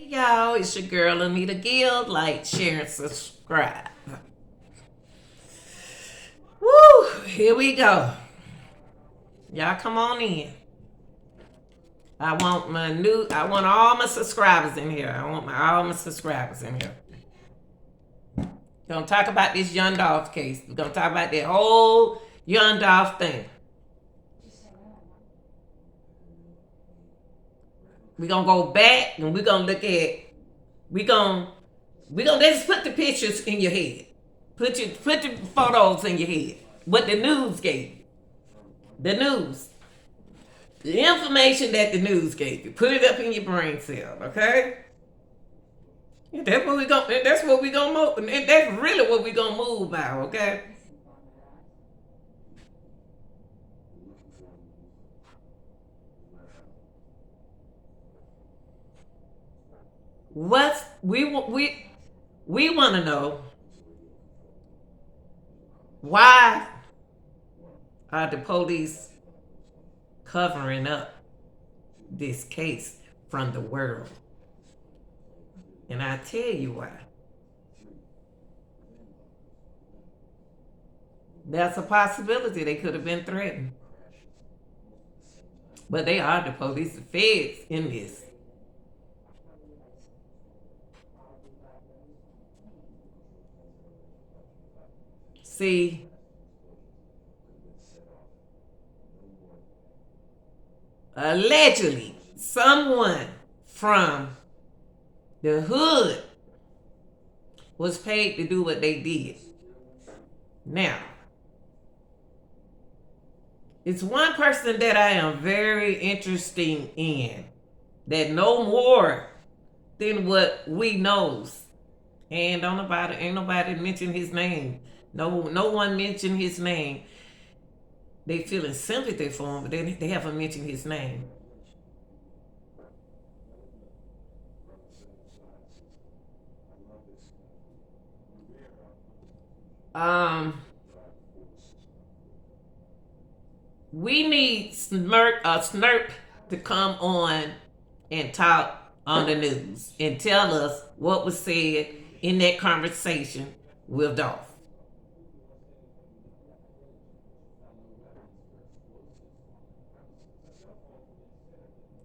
Y'all, it's your girl Anita Gill. Like, share, and subscribe. Woo! Here we go. Y'all come on in. I want all my subscribers in here. All my subscribers in here. Gonna talk about this young Dolph case. We're gonna talk about that whole young Dolph thing. We're gonna go back and we're gonna look at let's put the pictures in your head. Put the photos in your head. What the news gave you. The news. The information that the news gave you. Put it up in your brain cell, okay? That's what we gonna move. And that's really what we gonna move by, okay? What we want to know, why are the police covering up this case from the world? And I tell you why. There's a possibility they could have been threatened. But they are the police, the feds in this. See, allegedly, someone from the hood was paid to do what they did. Now, it's one person that I am very interested in that know more than what we knows. And ain't nobody mention his name. No one mentioned his name. They feeling sympathy for him, but they haven't mentioned his name. We need Snurp to come on and talk on the news and tell us what was said in that conversation with Dolph.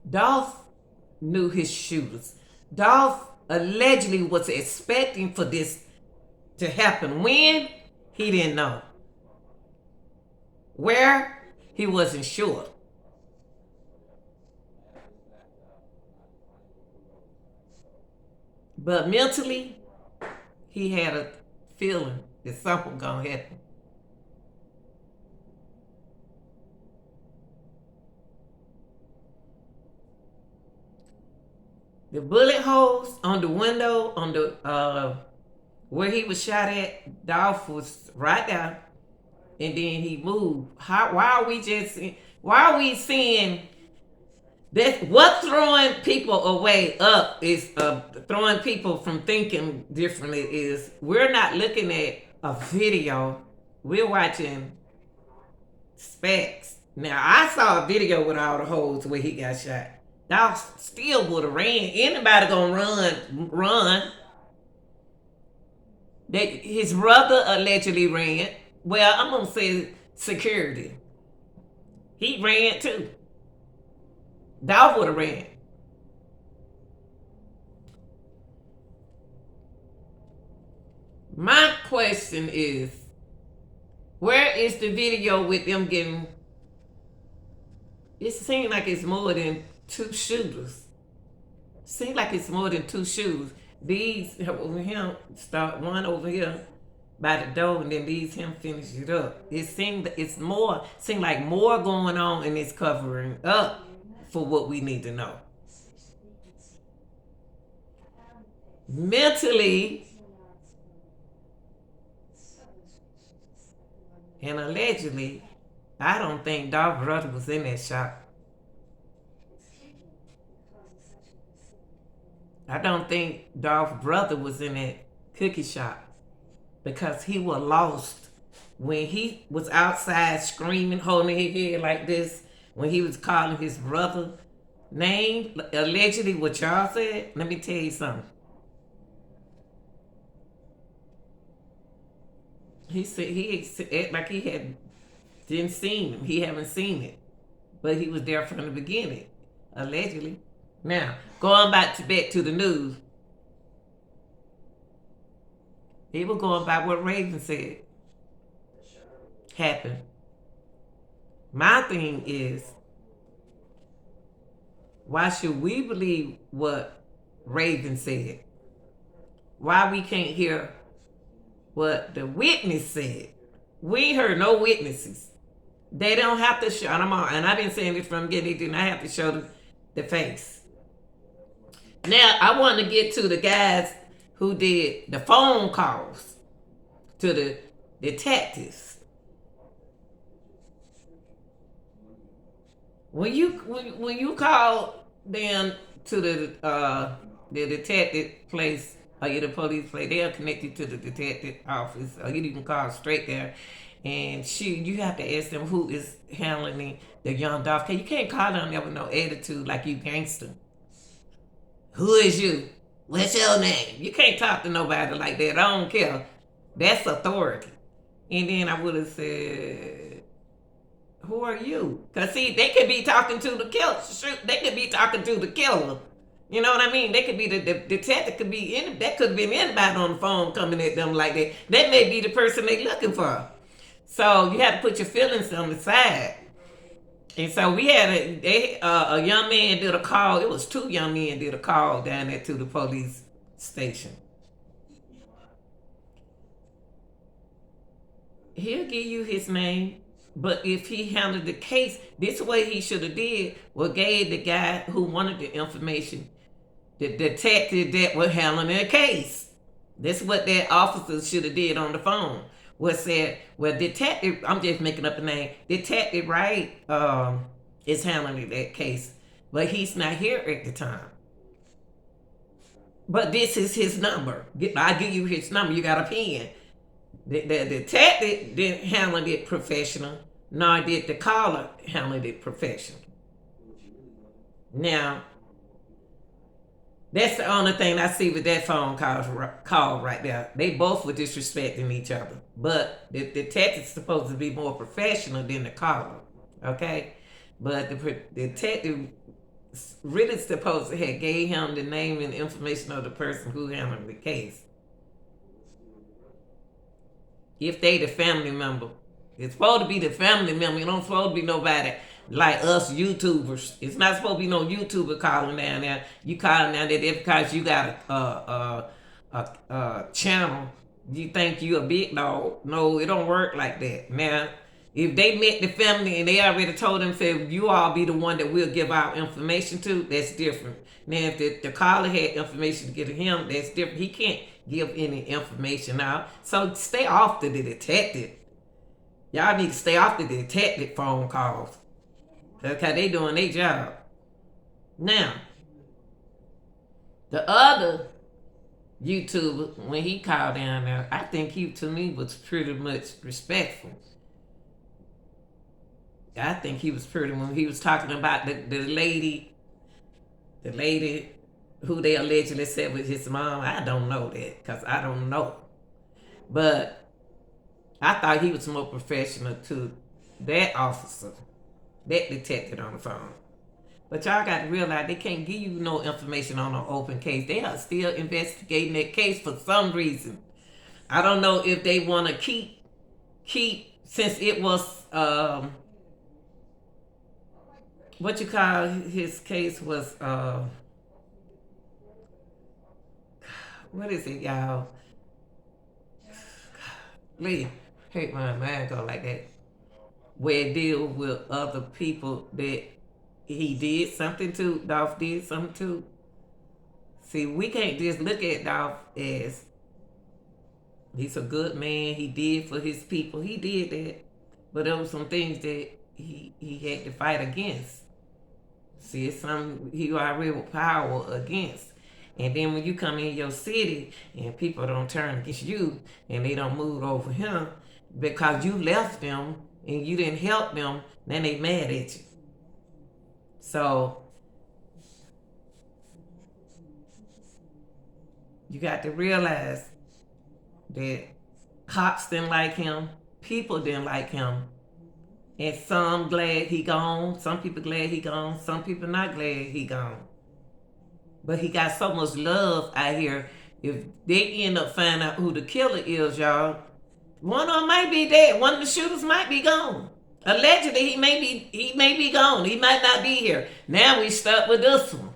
Dolph knew his shooters. Dolph allegedly was expecting for this to happen. When? He didn't know. Where? He wasn't sure. But mentally, he had a feeling that something gonna happen. The bullet holes on the window, on the where he was shot at, Dolph was right there, and then he moved. Why are we seeing that? What throwing people away up is throwing people from thinking differently is we're not looking at a video. We're watching specs. Now I saw a video with all the holes where he got shot. Dolph still would have ran. Anybody gonna run? His brother allegedly ran. Well, I'm gonna say security. He ran too. Dolph would have ran. My question is, where is the video with them getting? It seems like it's more than two shooters. Seems like it's more than two shooters. These over here start one over here by the door, and then these him finish it up. It seems like more going on, and it's covering up for what we need to know. Mentally and allegedly, I don't think Dolph brother was in that shop. I don't think Dolph brother was in that cookie shop because he was lost when he was outside screaming, holding his head like this, when he was calling his brother name allegedly what y'all said. Let me tell you something. He said he acted like he had didn't seen him. He haven't seen it, but he was there from the beginning, allegedly. Now going back to the news, he was going by what Raven said happened. My thing is, why should we believe what Raven said? Why we can't hear what the witness said? We ain't heard no witnesses. They don't have to show, and I've been saying this from the beginning, they do not have to show the face. Now, I want to get to the guys who did the phone calls to the detectives. When you call them to the detective place or the police place, they are connected to the detective office, or you can call straight there. And you have to ask them who is handling the young Dolph case. You can't call them there with no attitude like you gangster. Who is you? What's your name? You can't talk to nobody like that. I don't care. That's authority. And then I would have said, who are you? Because, see, they could be talking to the killer. Shoot, they could be talking to the killer. You know what I mean? They could be the detective, could be that could have been anybody on the phone coming at them like that. That may be the person they're looking for. So you have to put your feelings on the side. And so we had a young man did a call. It was two young men did a call down there to the police station. He'll give you his name, but if he handled the case this way, he should have did what gave the guy who wanted the information, the detective that was handling the case. That's what that officer should have did on the phone. Was said, well, detective, I'm just making up a name, Detective Wright is handling that case, but he's not here at the time. But this is his number. I give you his number, you got a pen. The detective didn't handle it professional, nor did the caller handle it professional. Now, that's the only thing I see with that phone call right there. They both were disrespecting each other. But the detective's supposed to be more professional than the caller. Okay? But the detective really supposed to have gave him the name and information of the person who handled the case. If they the family member. It's supposed to be the family member. It don't supposed to be nobody like us YouTubers. It's not supposed to be no YouTuber calling down there. You calling down there because you got a channel. You think you a big dog. No, it don't work like that. Now, if they met the family and they already told them, said, you all be the one that we'll give our information to, that's different. Now, if the caller had information to give to him, that's different. He can't give any information out. So stay off the detective. Y'all need to stay off the detective phone calls. Because they doing their job. Now, the other YouTuber, when he called down there, I think he, to me, was pretty much respectful. I think he was pretty, when he was talking about the lady who they allegedly said was his mom. I don't know that, because I don't know. But I thought he was more professional to that officer, that detective on the phone. But y'all got to realize they can't give you no information on an open case. They are still investigating that case for some reason. I don't know if they want to keep since it was what you call his case was what is it, y'all? Lee, hate my mind go like that. Where it deal with other people that he did something to, Dolph did something to. See, we can't just look at Dolph as he's a good man, he did for his people. He did that. But there were some things that he had to fight against. See, it's something he already with power against. And then when you come in your city and people don't turn against you and they don't move over him because you left them and you didn't help them, then they mad at you. So You got to realize that cops didn't like him, people didn't like him, and some glad he gone, some people glad he gone, some people not glad he gone. But he got so much love out here. If they end up finding out who the killer is, y'all, one of them might be dead. One of the shooters might be gone. Allegedly, he may be gone. He might not be here. Now we stuck with this one.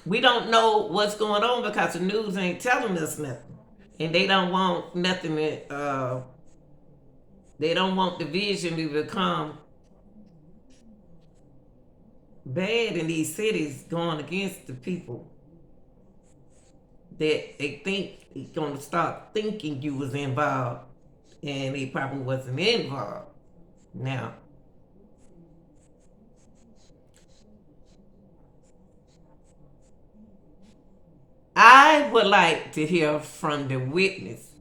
We don't know what's going on because the news ain't telling us nothing, and they don't want nothing. They don't want division to become bad in these cities, going against the people that they think is going to start thinking you was involved, and they probably wasn't involved. Now, I would like to hear from the witness,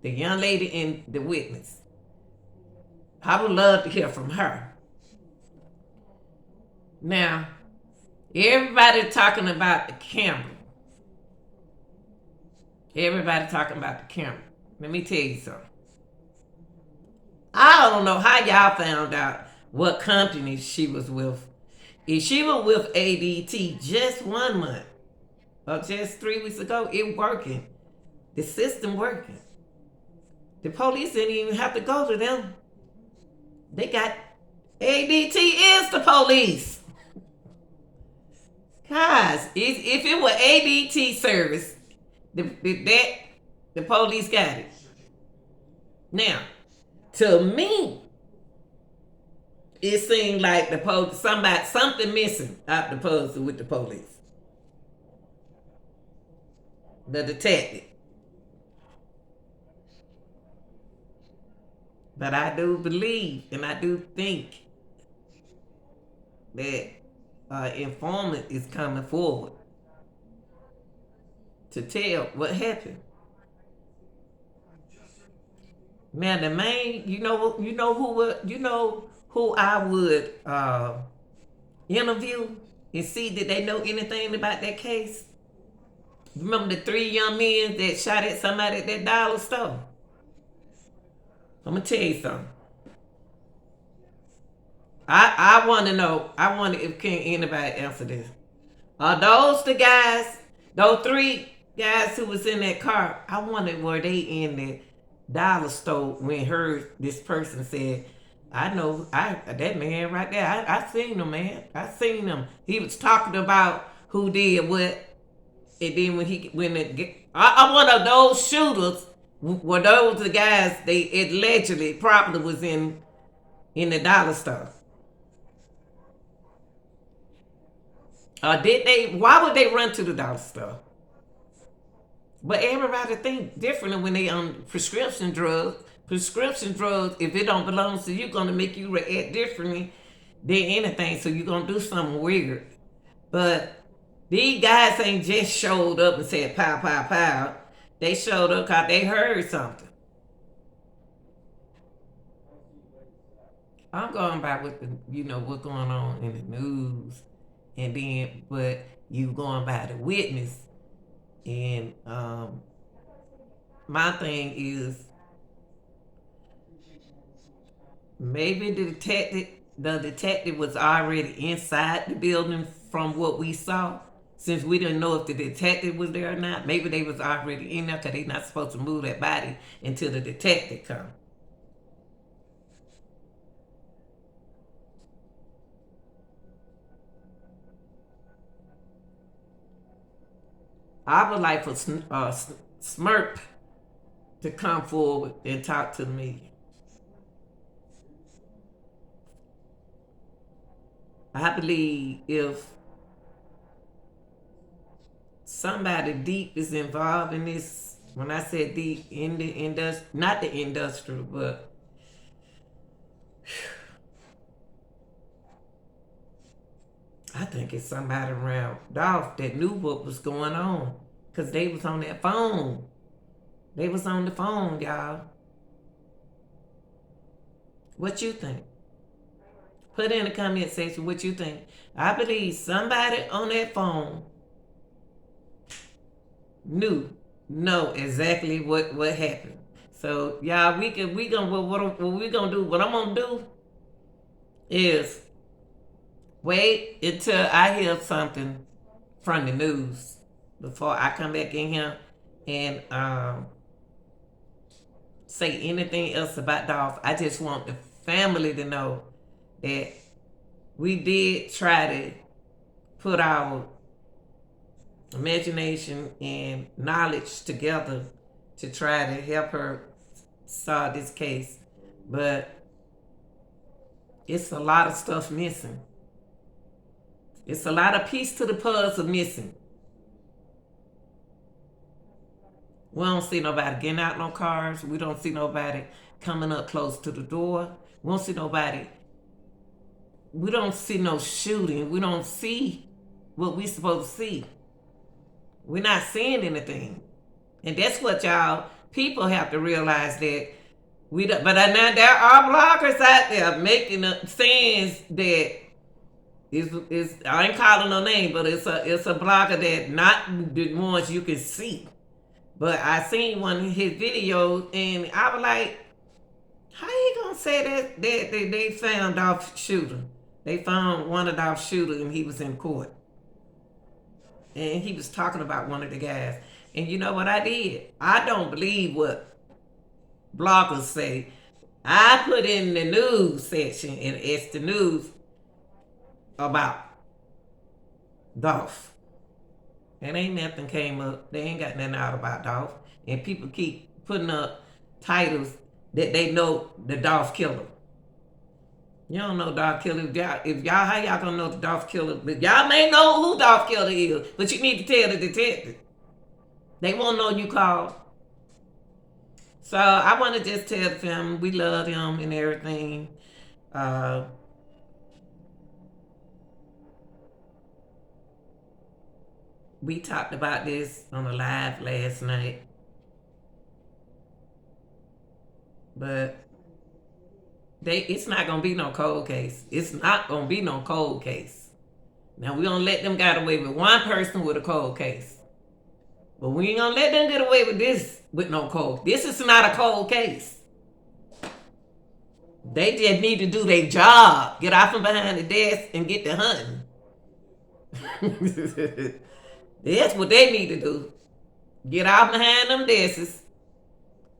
the young lady in the witness. I would love to hear from her. Now, everybody talking about the camera. Everybody talking about the camera. Let me tell you something. I don't know how y'all found out what company she was with. If she was with ADT just 1 month or just 3 weeks ago, it working. The system working. The police didn't even have to go to them. They got ADT is the police. Guys, if it were ADT service, the police got it. Now, to me, it seemed like the police something missing out the puzzle with the police. The detective. But I do believe and I do think that informant is coming forward to tell what happened. Now the main, who I would interview and see did they know anything about that case. Remember the 3 young men that shot at somebody at that dollar store? I'm gonna tell you something. I want to know. I wonder if can anybody answer this. Are those the guys? Those 3 guys who was in that car? I wonder were they in the dollar store when heard this person said, "I know, that man right there. I seen him, man. I seen him. He was talking about who did what." And then I one of those shooters were those the guys they allegedly probably was in the dollar store. Did they? Why would they run to the dollar store? But everybody think differently when they on prescription drugs. Prescription drugs, if it don't belong to you, gonna make you react differently than anything. So you're gonna do something weird. But these guys ain't just showed up and said pow pow pow. They showed up because they heard something. I'm going by with what's going on in the news, and then but you going by the witness, and my thing is maybe the detective was already inside the building from what we saw. Since we didn't know if the detective was there or not, maybe they was already in there because they not supposed to move that body until the detective come. I would like for Smirk to come forward and talk to me. I believe if somebody deep is involved in this, when I said deep in the industry, not the industrial, but I think it's somebody around Dolph that knew what was going on because they was on that phone. They was on the phone, y'all. What you think? Put in the comment section what you think. I believe somebody on that phone knew know exactly what happened. So y'all, we gonna what we gonna do? What I'm gonna do is wait until I hear something from the news before I come back in here and say anything else about Dolph. I just want the family to know that we did try to put our imagination and knowledge together to try to help her solve this case. But it's a lot of stuff missing. It's a lot of piece to the puzzle missing. We don't see nobody getting out no cars. We don't see nobody coming up close to the door. We don't see nobody. We don't see no shooting. We don't see what we supposed to see. We're not seeing anything. And that's what y'all people have to realize that we don't, but now there are bloggers out there making saying that is I ain't calling no name, but it's a blogger that not the ones you can see. But I seen one of his videos and I was like, how you gonna say that they found Dolph shooter? They found one of Dolph shooter and he was in court. And he was talking about one of the guys. And you know what I did? I don't believe what bloggers say. I put in the news section and it's the news about Dolph. And ain't nothing came up. They ain't got nothing out about Dolph. And people keep putting up titles that they know the Dolph killer. You don't know Dolph Killer. If y'all, how y'all gonna know the Dolph Killer? But y'all may know who Dolph Killer is, but you need to tell the detective. They won't know you called. So I want to just tell the family we love him and everything. We talked about this on a live last night, but it's not gonna be no cold case. It's not gonna be no cold case. Now we gonna let them get away with one person with a cold case, but we ain't gonna let them get away with this with no cold. This is not a cold case. They just need to do their job. Get off from behind the desk and get to hunting. That's what they need to do. Get out behind them desks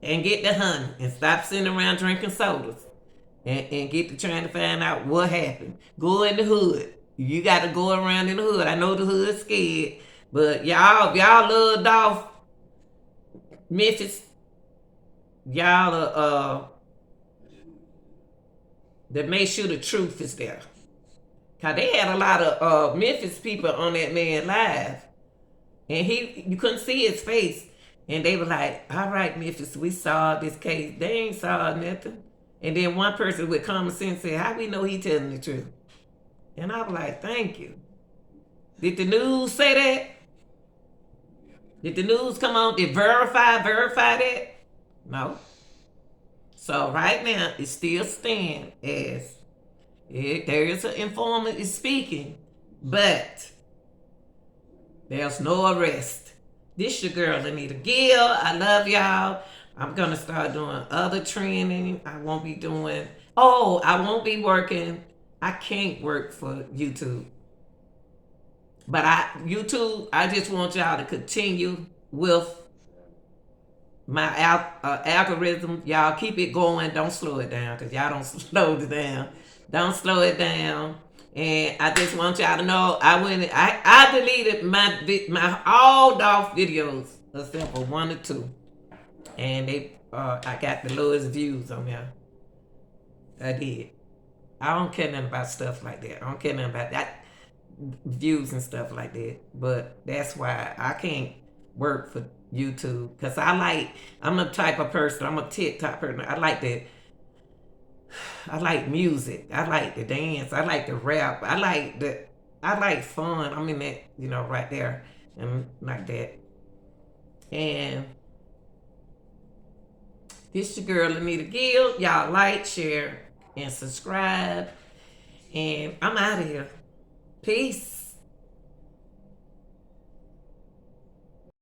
and get to hunting and stop sitting around drinking sodas and get to trying to find out what happened. Go in the hood. You got to go around in the hood. I know the hood's scared, but y'all, if y'all love Dolph, Memphis, y'all that make sure the truth is there. Cause they had a lot of Memphis people on that man live. And you couldn't see his face. And they were like, all right, Memphis, we saw this case. They ain't saw nothing. And then one person with common sense said, how we know he telling the truth? And I was like, thank you. Did the news say that? Did the news come on? Did verify that? No. So right now, it still stands as there is an informant is speaking, but there's no arrest. This your girl, Anita Gill. I love y'all. I'm going to start doing other training. I won't be working. I can't work for YouTube. But YouTube, I just want y'all to continue with my algorithm. Y'all keep it going. Don't slow it down because y'all don't slow it down. Don't slow it down. And I just want y'all to know I deleted my all Dolph videos except for 1 or 2, and I got the lowest views on there. I did. I don't care nothing about stuff like that. I don't care nothing about that views and stuff like that. But that's why I can't work for YouTube because I'm a type of person. I'm a TikTok person. I like music. I like to dance. I like to rap. I like fun. I'm in that, right there and like that. And this your girl Anita Gill. Y'all like, share, and subscribe. And I'm out of here. Peace.